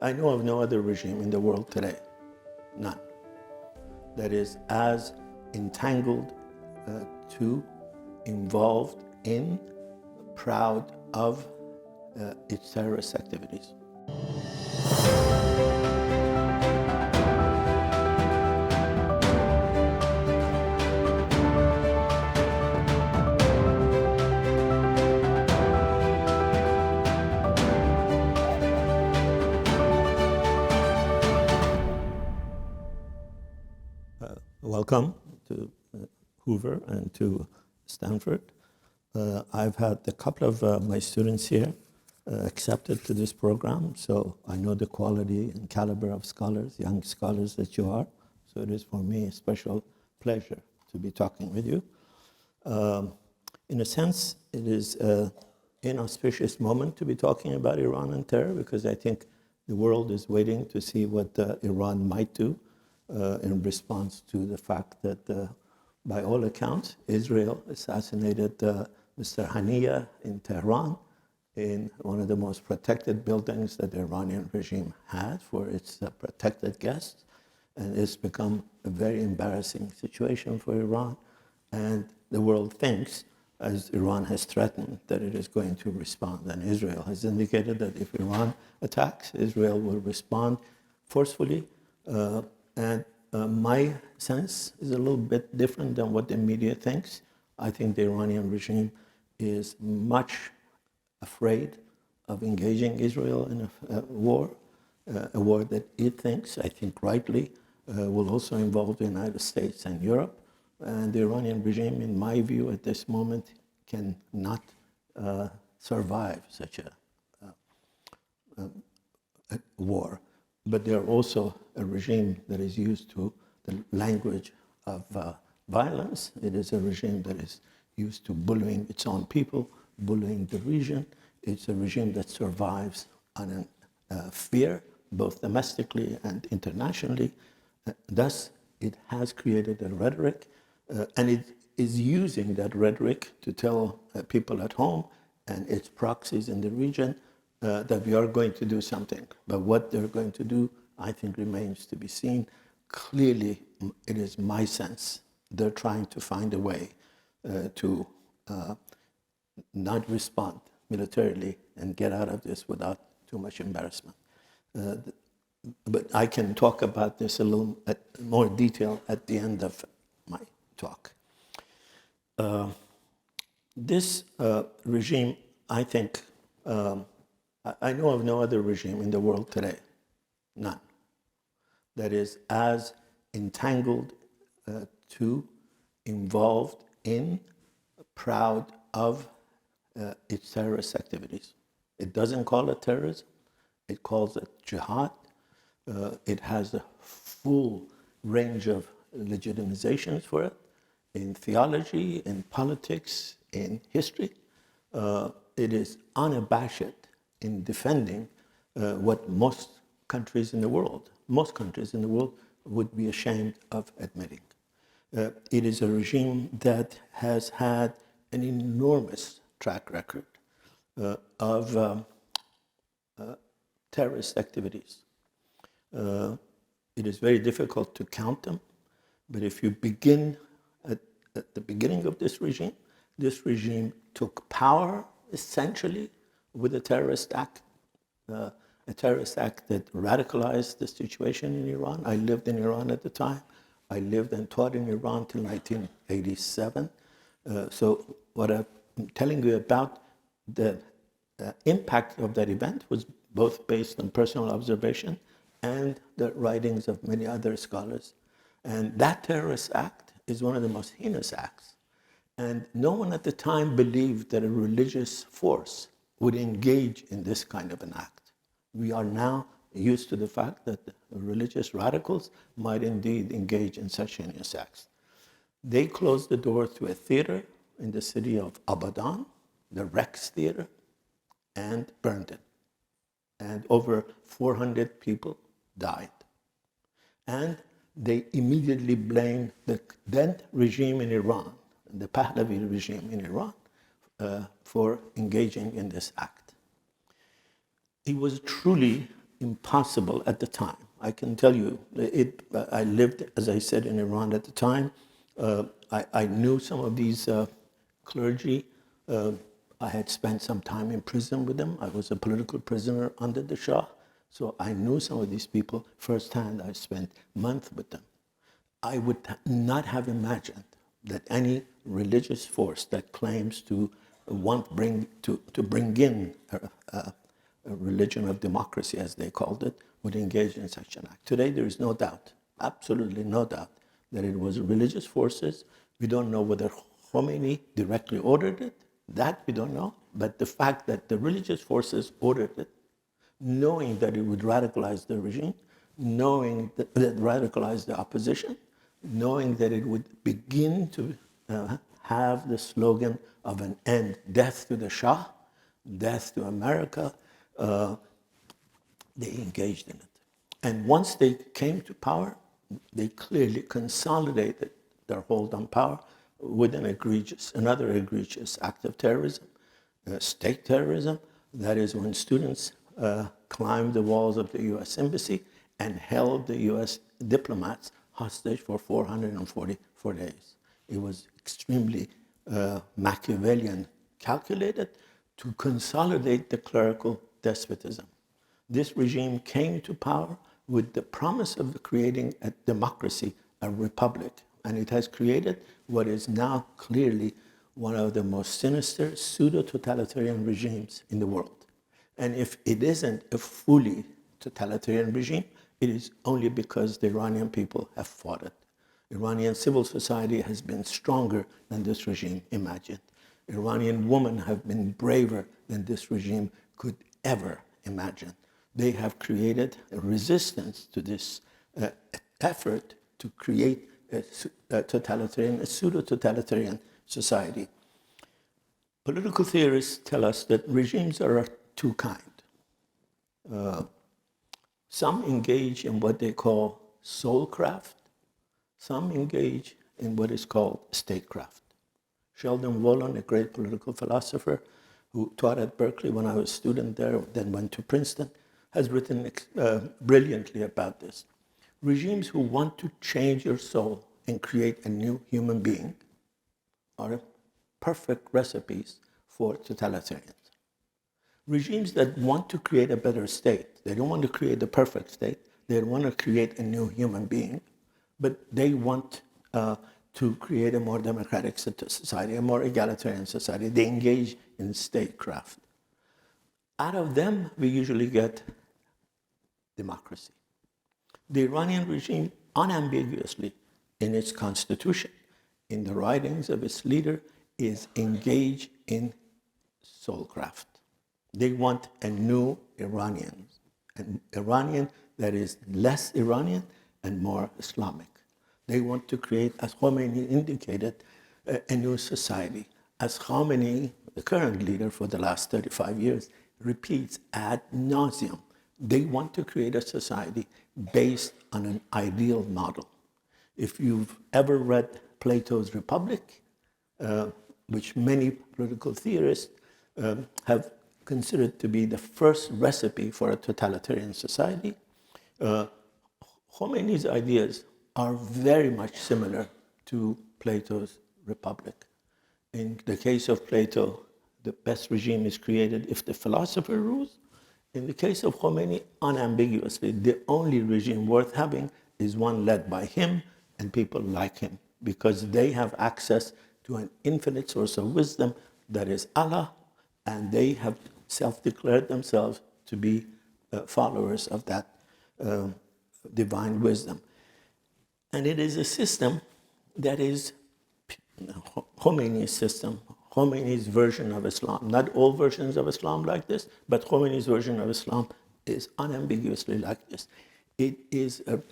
I know of no other regime in the world today, none, that is as entangled to, involved in, proud of its terrorist activities. Welcome to Hoover and to Stanford. I've had a couple of my students here accepted to this program, so I know the quality and caliber of scholars, young scholars that you are. So it is for me a special pleasure to be talking with you. In a sense, it is an inauspicious moment to be talking about Iran and terror, because I think the world is waiting to see what Iran might do in response to the fact that, by all accounts, Israel assassinated Mr. Haniyeh in Tehran, in one of the most protected buildings that the Iranian regime had for its protected guests. And it's become a very embarrassing situation for Iran. And the world thinks, as Iran has threatened, that it is going to respond. And Israel has indicated that if Iran attacks, Israel will respond forcefully. And my sense is a little bit different than what the media thinks. I think the Iranian regime is much afraid of engaging Israel in a war that it thinks, I think rightly, will also involve the United States and Europe. And the Iranian regime, in my view, at this moment, cannot survive such a war. But they're also a regime that is used to the language of violence. It is a regime that is used to bullying its own people, bullying the region. It's a regime that survives on fear, both domestically and internationally. Thus, it has created a rhetoric, and it is using that rhetoric to tell people at home and its proxies in the region that we are going to do something. But what they're going to do, I think, remains to be seen. Clearly, it is my sense they're trying to find a way to not respond militarily and get out of this without too much embarrassment. But I can talk about this a little more detail at the end of my talk. This regime, I think, I know of no other regime in the world today, none, that is as entangled to, involved in, proud of its terrorist activities. It doesn't call it terrorism, it calls it jihad. It has a full range of legitimizations for it in theology, in politics, in history. It is unabashed in defending what most countries in the world would be ashamed of admitting. It is a regime that has had an enormous track record of terrorist activities. It is very difficult to count them, but if you begin at the beginning of this regime took power essentially with a terrorist act that radicalized the situation in Iran. I lived in Iran at the time. I lived and taught in Iran till 1987. So what I'm telling you about the impact of that event was both based on personal observation and the writings of many other scholars. And that terrorist act is one of the most heinous acts. And no one at the time believed that a religious force would engage in this kind of an act. We are now used to the fact that religious radicals might indeed engage in such heinous acts. They closed the door to a theater in the city of Abadan, the Rex Theater, and burned it. And over 400 people died. And they immediately blamed the then regime in Iran, the Pahlavi regime in Iran, for engaging in this act. It was truly impossible at the time. I can tell you, I lived, as I said, in Iran at the time. I knew some of these clergy. I had spent some time in prison with them. I was a political prisoner under the Shah. So I knew some of these people firsthand. I spent months with them. I would not have imagined that any religious force that claims to bring in a religion of democracy, as they called it, would engage in such an act. Today, there is no doubt, absolutely no doubt, that it was religious forces. We don't know whether Khomeini directly ordered it. That we don't know. But the fact that the religious forces ordered it, knowing that it would radicalize the regime, knowing that it radicalized the opposition, knowing that it would begin to have the slogan of an end, death to the Shah, death to America, they engaged in it. And once they came to power, they clearly consolidated their hold on power with another egregious act of terrorism, state terrorism. That is when students climbed the walls of the U.S. Embassy and held the U.S. diplomats hostage for 444 days. It was extremely Machiavellian calculated to consolidate the clerical despotism. This regime came to power with the promise of creating a democracy, a republic, and it has created what is now clearly one of the most sinister pseudo-totalitarian regimes in the world. And if it isn't a fully totalitarian regime, it is only because the Iranian people have fought it. Iranian civil society has been stronger than this regime imagined. Iranian women have been braver than this regime could ever imagine. They have created a resistance to this effort to create a pseudo-totalitarian society. Political theorists tell us that regimes are of two kinds. Some engage in what they call Soulcraft. Some engage in what is called Statecraft. Sheldon Wolin, a great political philosopher who taught at Berkeley when I was a student there, then went to Princeton, has written brilliantly about this. Regimes who want to change your soul and create a new human being are perfect recipes for totalitarians. Regimes that want to create a better state, they don't want to create the perfect state, they want to create a new human being, but they want to create a more democratic society, a more egalitarian society. They engage in statecraft. Out of them, we usually get democracy. The Iranian regime, unambiguously, in its constitution, in the writings of its leader, is engaged in soulcraft. They want a new Iranian, an Iranian that is less Iranian and more Islamic. They want to create, as Khomeini indicated, a new society. As Khamenei, the current leader for the last 35 years, repeats ad nauseum, they want to create a society based on an ideal model. If you've ever read Plato's Republic, which many political theorists have considered to be the first recipe for a totalitarian society, Khomeini's ideas are very much similar to Plato's Republic. In the case of Plato, the best regime is created if the philosopher rules. In the case of Khomeini, unambiguously, the only regime worth having is one led by him and people like him, because they have access to an infinite source of wisdom that is Allah, and they have self-declared themselves to be followers of that divine wisdom. And it is a system that is Khomeini's system, Khomeini's version of Islam. Not all versions of Islam like this, but Khomeini's version of Islam is unambiguously like this. It is an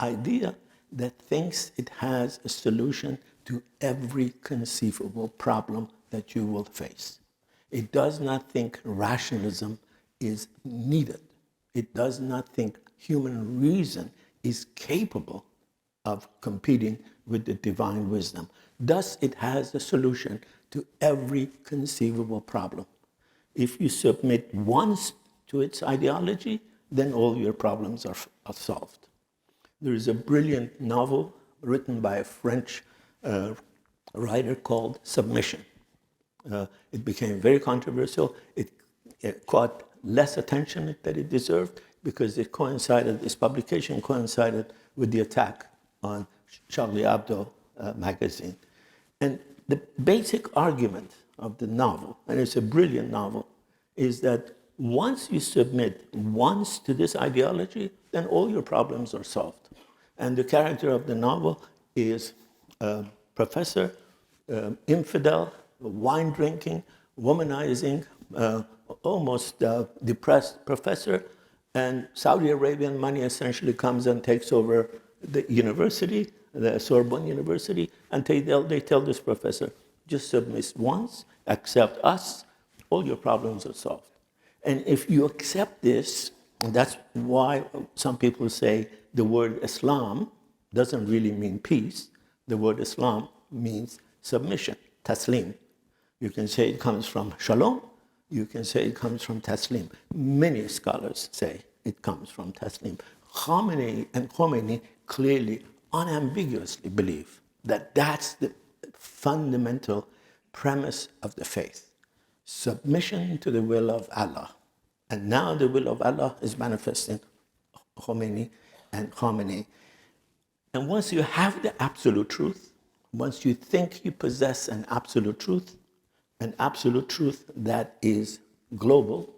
idea that thinks it has a solution to every conceivable problem that you will face. It does not think rationalism is needed. It does not think human reason is capable of competing with the divine wisdom. Thus, it has a solution to every conceivable problem. If you submit once to its ideology, then all your problems are solved. There is a brilliant novel written by a French writer called Submission. It became very controversial. It caught less attention than it deserved because this publication coincided with the attack on Charlie Hebdo magazine. And the basic argument of the novel, and it's a brilliant novel, is that once you submit once to this ideology, then all your problems are solved. And the character of the novel is a professor, infidel, wine-drinking, womanizing, almost depressed professor, and Saudi Arabian money essentially comes and takes over the university, the Sorbonne University, and they tell this professor, just submit once, accept us, all your problems are solved. And if you accept this, and that's why some people say the word Islam doesn't really mean peace. The word Islam means submission, taslim. You can say it comes from shalom. You can say it comes from taslim. Many scholars say it comes from taslim. Khamenei and Khomeini clearly, unambiguously believe that that's the fundamental premise of the faith. Submission to the will of Allah. And now the will of Allah is manifesting Khomeini and Khamenei. And once you have the absolute truth, once you think you possess an absolute truth that is global,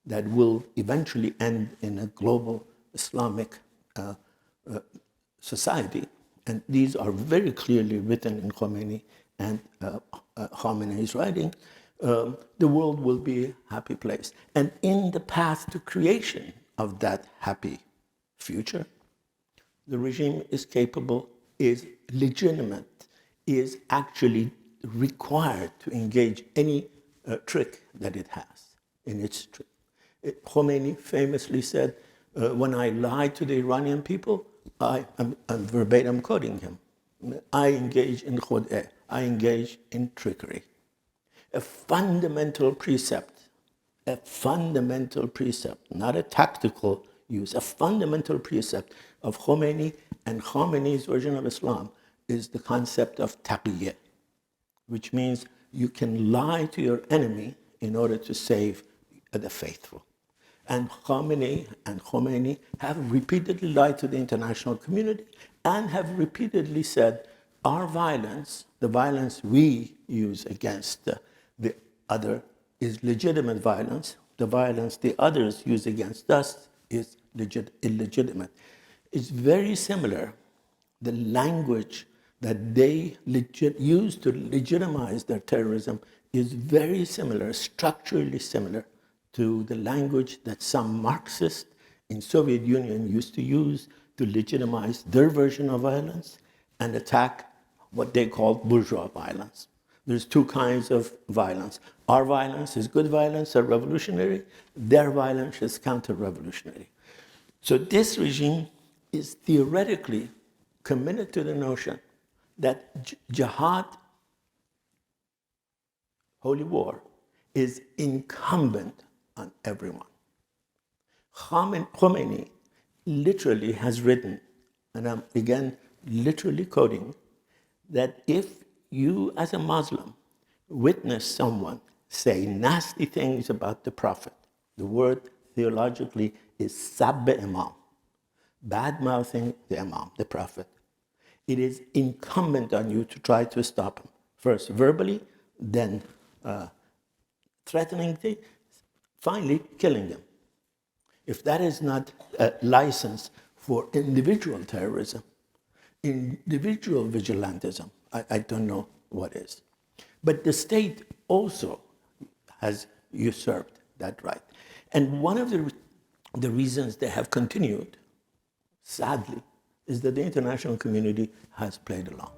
that will eventually end in a global Islamic society, and these are very clearly written in Khomeini and Khamenei's writing, the world will be a happy place. And in the path to creation of that happy future, the regime is capable, is legitimate, is actually required to engage any trick that it has in its trick. Khomeini famously said, when I lie to the Iranian people, I'm verbatim quoting him, I engage in khud'ah, I engage in trickery. A fundamental precept, not a tactical use, a fundamental precept of Khomeini and Khamenei's version of Islam is the concept of taqiyyah, which means you can lie to your enemy in order to save the faithful. And Khamenei and Khomeini have repeatedly lied to the international community and have repeatedly said, our violence, the violence we use against the other, is legitimate violence. The violence the others use against us is illegitimate. It's very similar. The language that they use to legitimize their terrorism is very similar, structurally similar, to the language that some Marxists in Soviet Union used to use to legitimize their version of violence and attack what they called bourgeois violence. There's two kinds of violence. Our violence is good violence, or revolutionary. Their violence is counter-revolutionary. So this regime is theoretically committed to the notion that jihad, holy war, is incumbent on everyone. Khomeini literally has written, and I'm again literally quoting, that if you as a Muslim witness someone say nasty things about the Prophet, the word theologically is sabbe imam, bad-mouthing the Imam, the Prophet, it is incumbent on you to try to stop him. First verbally, then threatening him, finally killing him. If that is not a license for individual terrorism, individual vigilantism, I don't know what is. But the state also has usurped that right. And one of the reasons they have continued, sadly, is that the international community has played along.